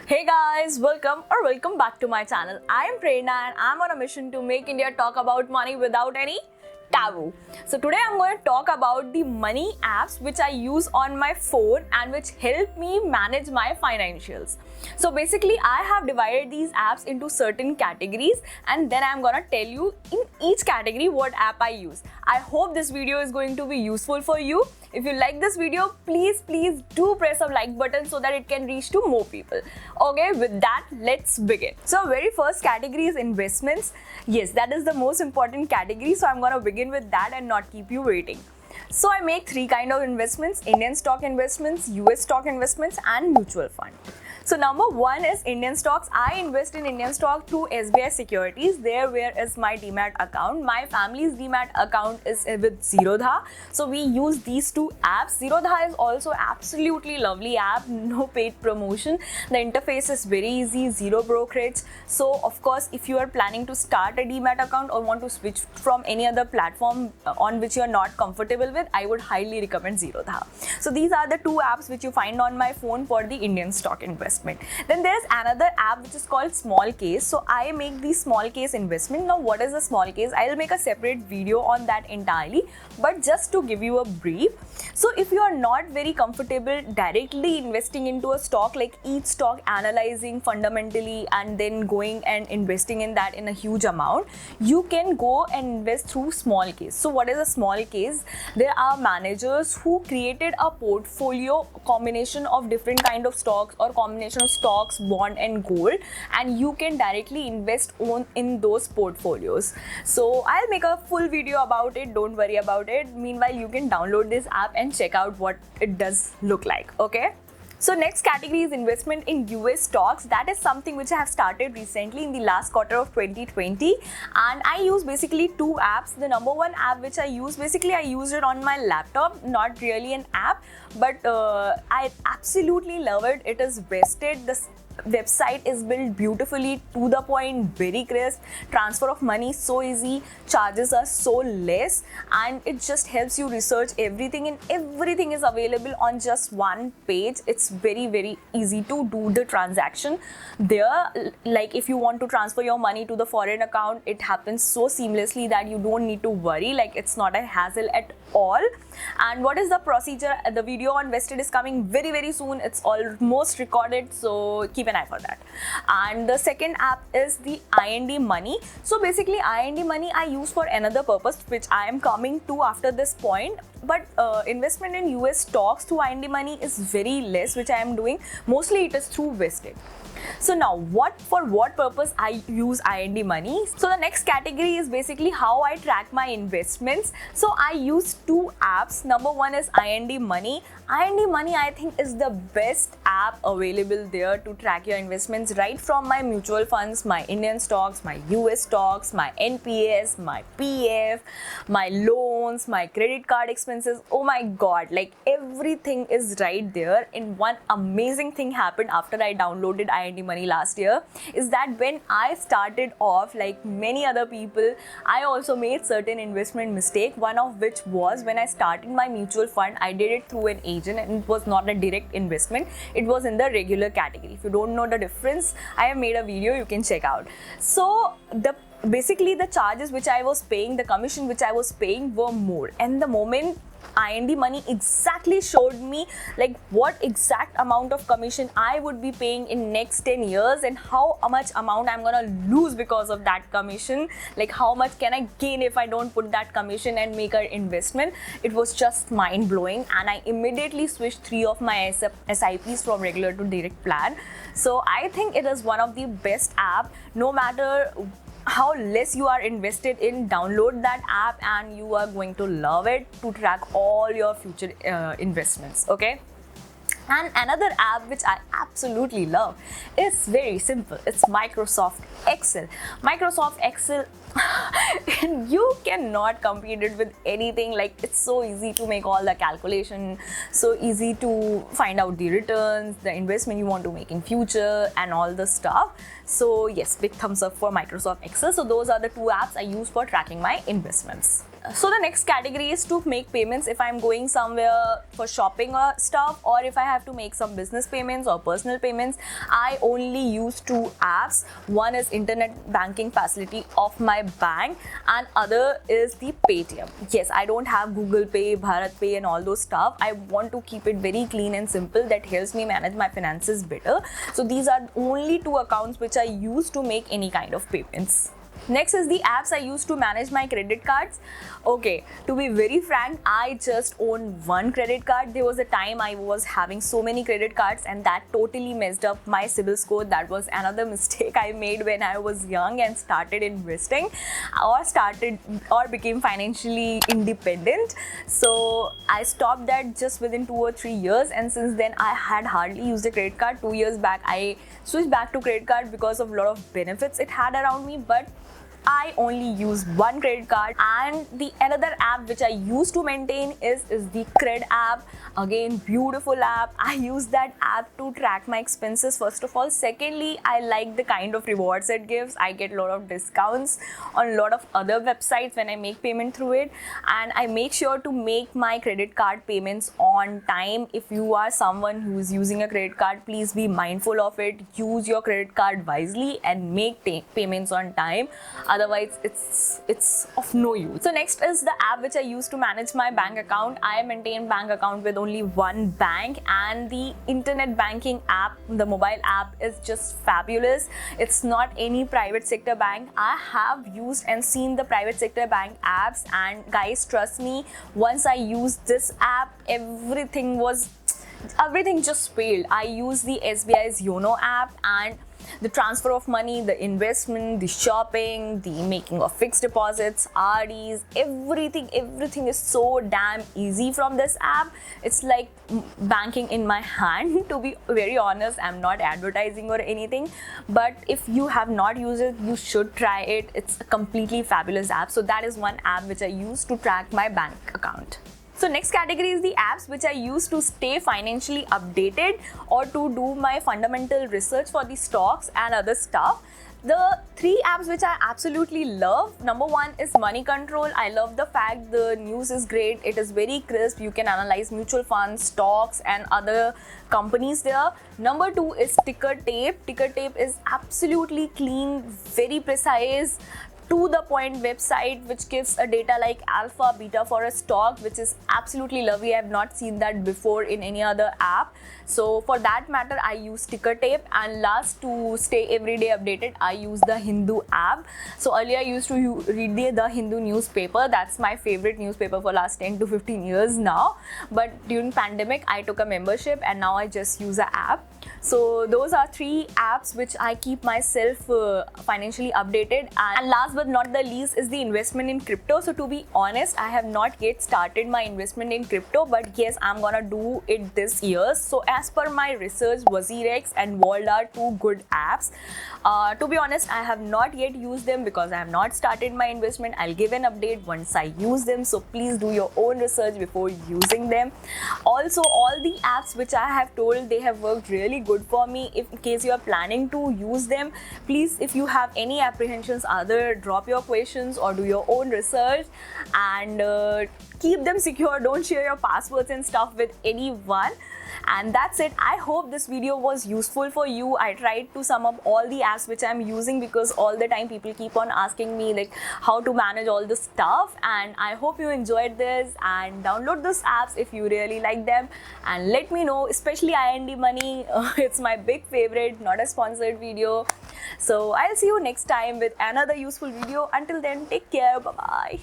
Hey guys, welcome back to my channel. I am Prairana and I'm on a mission to make India talk about money without any taboo. So today I'm going to talk about the money apps which I use on my phone and which help me manage my financials. So basically I have divided these apps into certain categories and then I'm gonna tell you in each category what app I use. I hope this video is going to be useful for you. If you like this video, please do press a like button so that it can reach to more people. Okay, with that, let's begin. So very first category is investments. Yes, that is the most important category. So I'm gonna begin with that and not keep you waiting. So I make three kind of investments: Indian stock investments, US stock investments and mutual fund. So number one is Indian stocks. I invest in Indian stock through SBI Securities. Where is my Demat account. My family's Demat account is with Zerodha. So we use these two apps. Zerodha is also absolutely lovely app. No paid promotion. The interface is very easy, zero brokerage. So of course, if you are planning to start a Demat account or want to switch from any other platform on which you are not comfortable with, I would highly recommend Zerodha. So these are the two apps which you find on my phone for the Indian stock investment. Then there's another app which is called Small Case. So I make the small case investment. Now what is a small case? I'll make a separate video on that entirely, but just to give you a brief. So if you are not very comfortable directly investing into a stock, like each stock analyzing fundamentally and then going and investing in that in a huge amount, you can go and invest through small case. So what is a small case? There are managers who created a portfolio combination of different kind of stocks or combination of stocks, bond and gold, and you can directly invest in those portfolios. So I'll make a full video about it, don't worry about it. Meanwhile, you can download this app and check out what it does look like. Okay. So next category is investment in US stocks. That is something which I have started recently in the last quarter of 2020, and I use basically two apps. The number one app which I use, basically I use it on my laptop, not really an app, but I absolutely love it. It is vested. The website is built beautifully, to the point, very crisp. Transfer of money so easy, charges are so less, and it just helps you research everything, and everything is available on just one page. It's very easy to do the transaction there. Like if you want to transfer your money to the foreign account, it happens so seamlessly that you don't need to worry. Like it's not a hassle at all. And what is the procedure? The video on vested is coming very soon. It's almost recorded, so keep an eye for that. And the second app is the IND Money. So basically IND Money I use for another purpose, which I am coming to after this point. But investment in US stocks through IND Money is very less, which I am doing. Mostly it is through vested. So now for what purpose I use IND Money? So the next category is basically how I track my investments. So I use two apps. Number one is IND Money. IND Money I think is the best app available there to track your investments, right from my mutual funds, my Indian stocks, my US stocks, my NPS, my PF, my loans, my credit card expenses. Oh my god, like everything is right there. And one amazing thing happened after I downloaded IND Money last year is that when I started off, like many other people, I also made certain investment mistake. One of which was when I started my mutual fund, I did it through an agent and it was not a direct investment. It was in the regular category. If you don't know the difference, I have made a video, you can check out. So basically the charges which I was paying, the commission which I was paying were more, and the moment IND Money exactly showed me like what exact amount of commission I would be paying in next 10 years and how much amount I'm gonna lose because of that commission, like how much can I gain if I don't put that commission and make an investment. It was just mind-blowing, and I immediately switched 3 of my SIPs from regular to direct plan. So I think it is one of the best app. No matter how less you are invested in, download that app and you are going to love it to track all your future investments. Okay. And another app which I absolutely love is very simple. It's Microsoft Excel. Microsoft Excel, you cannot compete it with anything. Like it's so easy to make all the calculation, so easy to find out the returns, the investment you want to make in future and all the stuff. So yes, big thumbs up for Microsoft Excel. So those are the two apps I use for tracking my investments. So the next category is to make payments if I'm going somewhere for shopping or stuff, or if I have to make some business payments or personal payments. I only use two apps. One is internet banking facility of my bank, and other is the Paytm. Yes, I don't have Google Pay, Bharat Pay and all those stuff. I want to keep it very clean and simple. That helps me manage my finances better. So these are only two accounts which I use to make any kind of payments. Next is the apps I use to manage my credit cards. Okay, to be very frank, I just own one credit card. There was a time I was having so many credit cards and that totally messed up my CIBIL score. That was another mistake I made when I was young and started investing or became financially independent. So I stopped that just within 2 or 3 years, and since then I had hardly used a credit card. 2 years back I switched back to credit card because of a lot of benefits it had around me, but I only use one credit card. And the another app which I use to maintain is the Cred app. Again, beautiful app. I use that app to track my expenses first of all. Secondly, I like the kind of rewards it gives. I get a lot of discounts on a lot of other websites when I make payment through it, and I make sure to make my credit card payments on time. If you are someone who is using a credit card, please be mindful of it. Use your credit card wisely and make payments on time. Otherwise it's of no use. So next is the app which I use to manage my bank account. I maintain bank account with only one bank, and the internet banking app, the mobile app, is just fabulous. It's not any private sector bank. I have used and seen the private sector bank apps, and guys, trust me, once I used this app, everything just failed. I use the SBI's YONO app, and the transfer of money, the investment, the shopping, the making of fixed deposits, RDs, everything is so damn easy from this app. It's like banking in my hand. To be very honest, I'm not advertising or anything, but if you have not used it, you should try it. It's a completely fabulous app. So that is one app which I use to track my bank account. So next category is the apps which I use to stay financially updated or to do my fundamental research for the stocks and other stuff. The three apps which I absolutely love. Number one is Money Control. I love the fact the news is great. It is very crisp. You can analyze mutual funds, stocks and other companies there. Number two is Ticker Tape. Ticker Tape is absolutely clean, very precise, to the point website which gives a data like alpha, beta for a stock, which is absolutely lovely. I have not seen that before in any other app. So for that matter, I use Ticker Tape. And last, to stay everyday updated, I use the Hindu app. So earlier I used to read the Hindu newspaper. That's my favorite newspaper for last 10 to 15 years now. But during pandemic, I took a membership and now I just use an app. So those are three apps which I keep myself financially updated. And last but not the least is the investment in crypto. So to be honest, I have not yet started my investment in crypto, but yes, I'm gonna do it this year. So as per my research, WazirX and Vault are two good apps. To be honest, I have not yet used them because I have not started my investment. I'll give an update once I use them. So please do your own research before using them. Also, all the apps which I have told, they have worked really good for me. If in case you are planning to use them, please, if you have any apprehensions, either drop your questions or do your own research, and keep them secure. Don't share your passwords and stuff with anyone. And that's it. I hope this video was useful for you. I tried to sum up all the apps which I'm using because all the time people keep on asking me like how to manage all the stuff, and I hope you enjoyed this, and download those apps if you really like them and let me know, especially IND Money. It's my big favorite, not a sponsored video. So I'll see you next time with another useful video. Until then, take care. Bye bye.